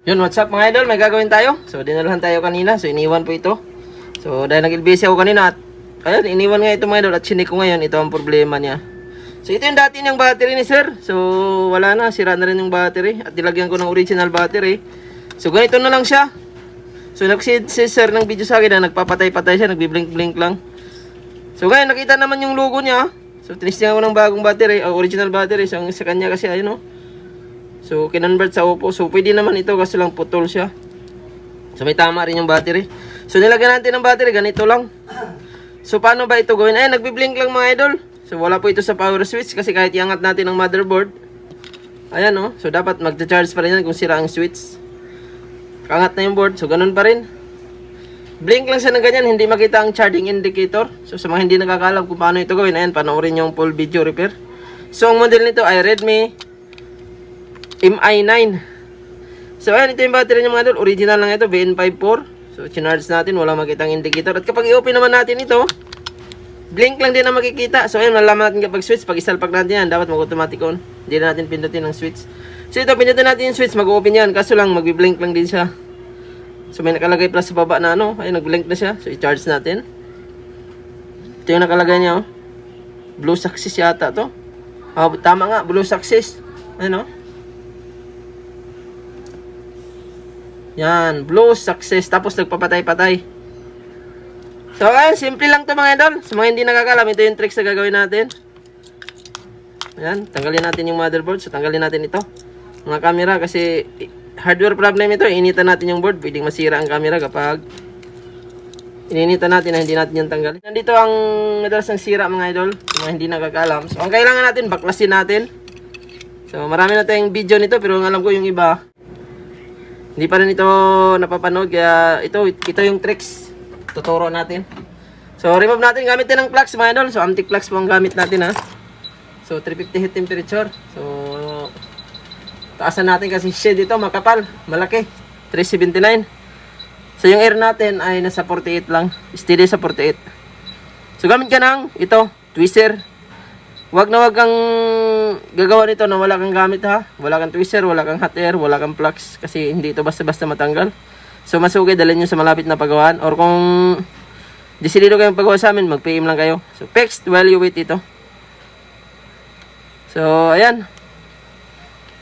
Yun, what's up mga idol? May gagawin tayo. So, dinalahan tayo kanina. So, iniwan po ito. So, dahil nag-busy ako kanina at ayun, iniwan nga ito mga idol at sinik ko ngayon. Ito ang problema niya. So, ito yung dati niyang battery ni sir. So, wala na. Sira na rin yung battery. At nilagyan ko ng original battery. So, ganito na lang siya. So, nag-send si sir ng video sa akin na nagpapatay-patay siya. Nagbi-blink-blink lang. So, ngayon, nakita naman yung logo niya. So, tinistingan ko ng bagong battery. Original battery. So, sa kanya kasi, ayun o. So, kinonvert sa Oppo. So, pwede naman ito kasi lang putol siya. So, may tama rin yung battery. So, nilagyan natin ng battery. Ganito lang. So, paano ba ito gawin? Ayan, nagbi-blink lang mga idol. So, wala po ito sa power switch kasi kahit iangat natin ang motherboard. Ayan, oh. So, dapat magcha-charge pa rin yan kung sira ang switch. Kangat na yung board. So, ganun pa rin. Blink lang siya ng ganyan. Hindi makita ang charging indicator. So, sa mga hindi nakakalam kung paano ito gawin, ayan, panoorin yung full video repair. So, ang model nito ay Redmi MI9. So, ayan, ito yung battery niya mga idol. Original lang ito, BN54. So, chinarge natin, wala makitang indicator. At kapag i-open naman natin ito, blink lang din na makikita. So, ayan, malalaman natin kapag switch. Pag isalpak natin yan, dapat mag-automatic on. Hindi na natin pindutin ang switch. So, ito, pindutin natin yung switch, mag-open yan. Kaso lang, mag-blink lang din siya. So, may nakalagay plus sa baba na ano. Ayan, nag-blink na siya. So, i-charge natin. Ito yung nakalagay niya, oh. Blue success yata to. Oh, tama nga, blue success. Ayan, oh. Yan, blue success. Tapos nagpapatay-patay. So, ayan, simple lang to mga idol. Sa mga hindi nakakalam, ito yung tricks na gagawin natin. Ayan, tanggalin natin yung motherboard. So, tanggalin natin ito. Mga camera, kasi hardware problem ito. Initan natin yung board. Pwedeng masira ang camera kapag ininitan natin na hindi natin yung tanggalin. Nandito ang madalas ng sira mga idol. Sa mga hindi nakakalam. So, ang kailangan natin, baklasin natin. So, marami na tayong video nito. Pero ang alam ko yung iba, hindi pa rin ito napapanood, kaya ito yung tricks. Tuturo natin. So, remove natin gamit din ng flux mga idol. So, anti-flux po ang gamit natin ha. So, 350 heat temperature. So, taasan natin kasi shade ito, makapal, malaki. 379. So, yung air natin ay nasa 48 lang. Steady sa 48. So, gamit ka ng ito, tweezer. Wag na wag kang gagawa nito na wala kang gamit ha. Wala kang tweezer, wala kang hot air, wala kang flux. Kasi hindi ito basta-basta matanggal. So masugay, dalhin nyo sa malapit na pagawaan. Or kung desidido kayong pagawa sa amin, mag-PM lang kayo. So fixed while you wait ito. So ayan.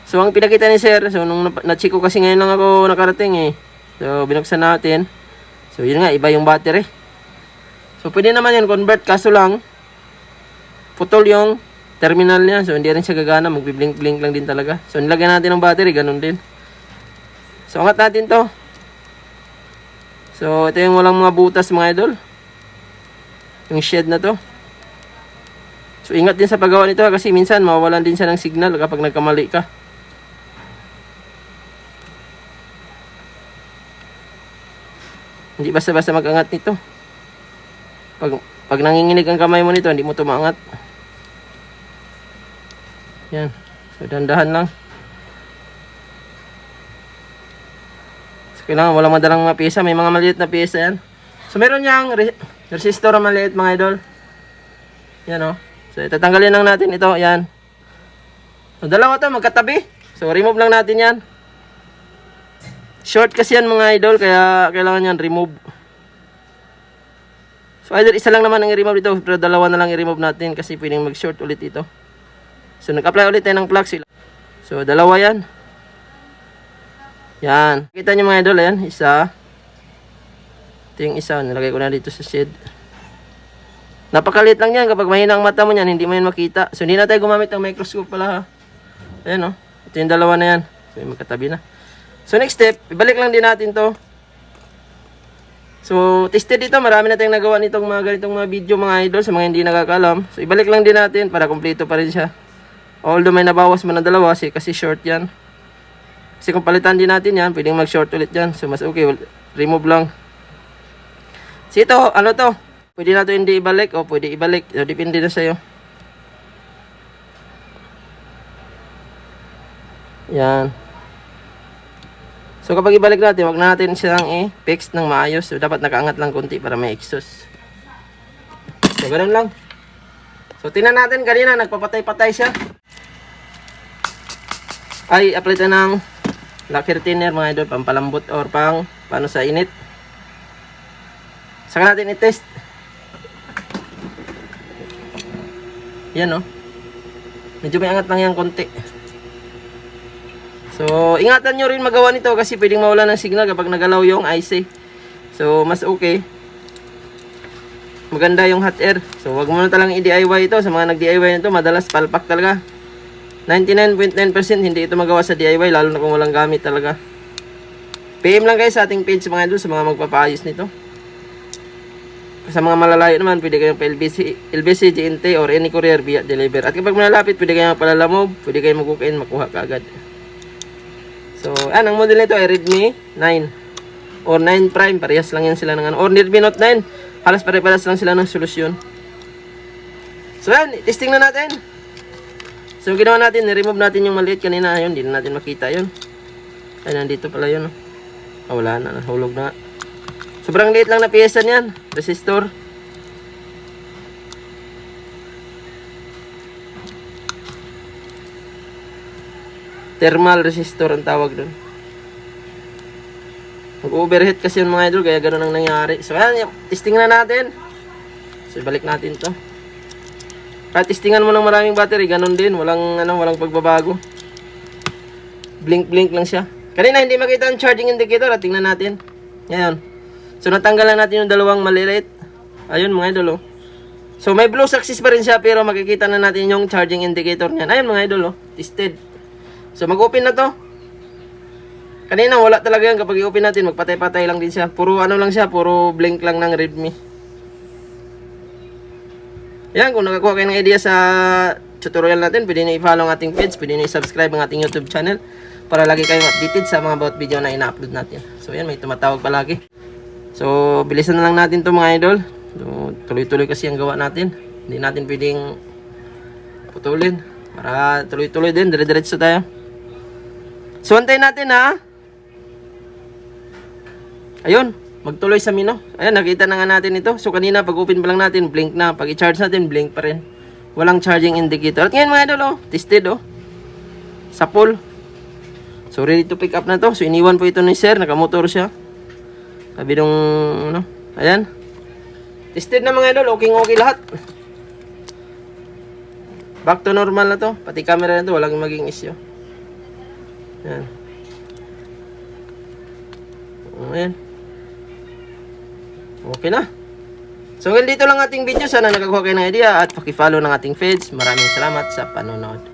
So ang pinakita ni sir, so nung na-check ko kasi ngayon lang ako nakarating eh. So binuksan natin. So yun nga, iba yung battery. So pwede naman yan convert, kaso lang putol yung terminal niya. So, hindi rin siya gagana. Magbi-blink-blink lang din talaga. So, nilagyan natin ng battery. Ganun din. So, angat natin to. So, ito yung walang mga butas mga idol. Yung shed na to. So, ingat din sa paggawa nito kasi minsan mawawalan din siya ng signal kapag nagkamali ka. Hindi basta-basta mag-angat nito. Pag nanginginig ang kamay mo nito, hindi mo tumangat. Yan. So, dandahan lang. So, kailangan walang madalang mga pyesa. May mga maliit na pyesa yan. So, meron niyang resistor na maliit mga idol. Yan o. So, itatanggalin lang natin ito. Yan. So, dalawa to magkatabi. So, remove lang natin yan. Short kasi yan mga idol. Kaya kailangan yan remove. So, either isa lang naman ang i-remove dito. Pero dalawa na lang i-remove natin. Kasi pwedeng mag-short ulit ito. So, nag-apply ulit tayo ng flux. So, dalawa yan. Yan. Kita nyo mga idol, yan. Isa. Ito yung isa. Nilagay ko na dito sa shed. Napakalit lang yan. Kapag mahina ang mata mo yan, hindi mo yan makita. So, hindi na tayo gumamit ng microscope pala ha. Ayan o. Ito yung dalawa na yan. So, yung magkatabi na. So, next step, ibalik lang din natin to. So, tested dito. Marami na tayong nagawa nitong mga ganitong mga video mga idol sa mga hindi nakakalam. So, ibalik lang din natin para kumpleto pa rin siya. Although may nabawas man na dalawa kasi short yan. Kasi kung palitan din natin yan, pwedeng mag-short ulit yan. So mas okay, remove lang. So ito, ano to? Pwede na to hindi ibalik o pwede ibalik. So, depende na sa'yo. Yan. So kapag ibalik natin, wag na natin siyang i-fix ng maayos. So dapat nakaangat lang konti para may exhaust. So ganun lang. So tingnan natin kanina, nagpapatay-patay siya. Ay, apply tayo ng lacquer thinner mga idol, pampalambot or pang paano sa init. Saka natin i-test. Yan oh. Medyo may angat lang yan konti. So, ingatan nyo rin magawa nito kasi pwedeng mawala ng signal kapag nagalaw yung IC. So, mas okay. Maganda yung hot air. So, wag mo na talang i-DIY ito. Sa mga nag-DIY nito, madalas palpak talaga. 99.9% hindi ito magawa sa DIY, lalo na kung walang gamit talaga. PM lang kayo sa ating page mga idol sa mga magpapaayos nito. Sa mga malalayo naman, pwede kayong LBC, GNT, or any courier via deliver. At kapag malalapit, pwede kayong palalamove, pwede kayong mag-walk-in, makuha kaagad. So, ang model nito ay Redmi 9 or 9 Prime, parehas lang yan sila ng or Redmi Note 9, halos pare-parehas lang sila ng solusyon. So, testing na natin. So, ginawa natin, ni-remove natin yung maliit kanina, ayun, hindi na natin makita yun. Ay, nandito pala yun. Wala na, nahulog na. Sobrang liit lang na piyesa niyan, resistor. Thermal resistor ang tawag doon. Mag-overheat kasi yung mga idol, kaya ganoon ang nangyari. So ayan, testing na natin. So balik natin to. Kahit testingan mo ng maraming battery, ganoon din, walang pagbabago. Blink lang siya. Kanina hindi makita ang charging indicator, at tingnan natin. Ngayon. So natanggal na natin yung dalawang maliliit. Ayun mga idol oh. So may blue success pa rin siya, pero makikita na natin yung charging indicator niyan. Ayun mga idol oh, tested. So mag-open na to. Kanina wala talaga yan, kapag i-open natin magpatay-patay lang din siya. Puro lang siya, puro blink lang ng Redmi. Yan, kung nakakuha kayo ng idea sa tutorial natin, pwede nyo i-follow ang ating page, pwede nyo i-subscribe ang ating YouTube channel para lagi kayong updated sa mga about video na ina-upload natin. So yan, may tumatawag palagi. So, bilisan na lang natin to mga idol. So, tuloy-tuloy kasi ang gawa natin. Hindi natin pwedeng putulin. Para tuloy-tuloy din, dire-diretso tayo. So, antayin natin ha. Ayun, magtuloy sa mino. Ayan, nakita na nga natin ito. So, kanina pag-open pa lang natin, blink na. Pag i-charge natin, blink pa rin. Walang charging indicator. At ngayon mga idol, oh, tested oh. Sa full. So, ready to pick up na to. So, iniwan po ito ni sir. Nakamotor siya. Sabi nung, ayan. Tested na mga idol, okay lahat. Back to normal na to. Pati camera na to, walang maging issue. Ayan. Ayan. Okay na. So, hanggang dito lang ating video. Sana nakakuha kayo ng idea at paki-follow ng ating page. Maraming salamat sa panonood.